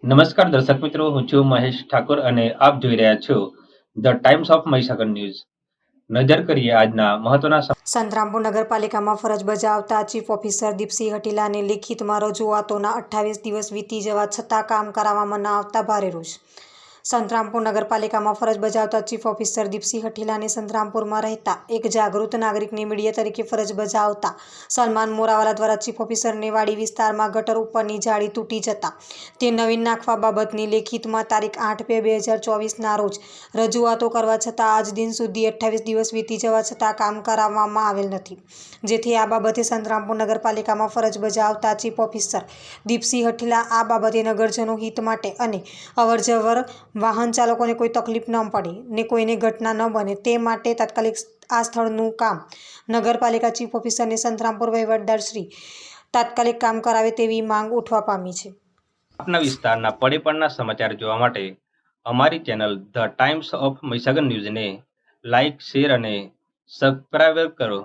નમસ્કાર દર્શક મિત્રો, હું છું મહેશ ઠાકોર અને આપ જોઈ રહ્યા છો the times of Mahisagar news. નજર કરીએ આજના મહત્વના સંતરામપુર નગરપાલિકામાં ફરજ બજાવતા ચીફ ઓફિસર દીપસિંહ હટીલાને લેખિતમાં રજૂઆતોના 28 દિવસ વીતી જવા છતાં કામ કરાવવામાં ન આવતા ભારે રોષ. સંતરામપુર નગરપાલિકામાં ફરજ બજાવતા ચીફ ઓફિસર દીપસિંહ હટીલાને સંતરામપુરમાં રહેતા એક જાગૃત નાગરિકની મીડિયા તરીકે ફરજ બજાવતા સલમાન મોરાવાલા દ્વારા ચીફ ઓફિસરને વાડી વિસ્તારમાં ગટર ઉપરની જાળી તૂટી જતા તે નવીન નાખવા બાબતની લેખિતમાં તારીખ 8/2/2024ના રોજ રજૂઆતો કરવા છતાં આજ દિન સુધી 28 દિવસ વીતી જવા છતાં કામ કરાવવામાં આવેલ નથી. જેથી આ બાબતે સંતરામપુર નગરપાલિકામાં ફરજ બજાવતા ચીફ ઓફિસર દીપસિંહ હટીલા આ બાબતે નગરજનો હિત માટે અને અવરજવર વાહન ચાલકોને કોઈ તકલીફ ન પડે ને કોઈને ઘટના ન બને તે માટે તાત્કાલિક આ સ્થળનું કામ નગરપાલિકા ચીફ ઓફિસરને સંતરામપુર વહીવટદાર શ્રી તાત્કાલિક કામ કરાવે તેવી માંગ ઉઠવા પામી છે. આપના વિસ્તારના પડે સમાચાર જોવા માટે અમારી channel the times of Mahisagar ન્યૂઝને લાઇક, શેર અને સબસ્ક્રાઇબ કરો.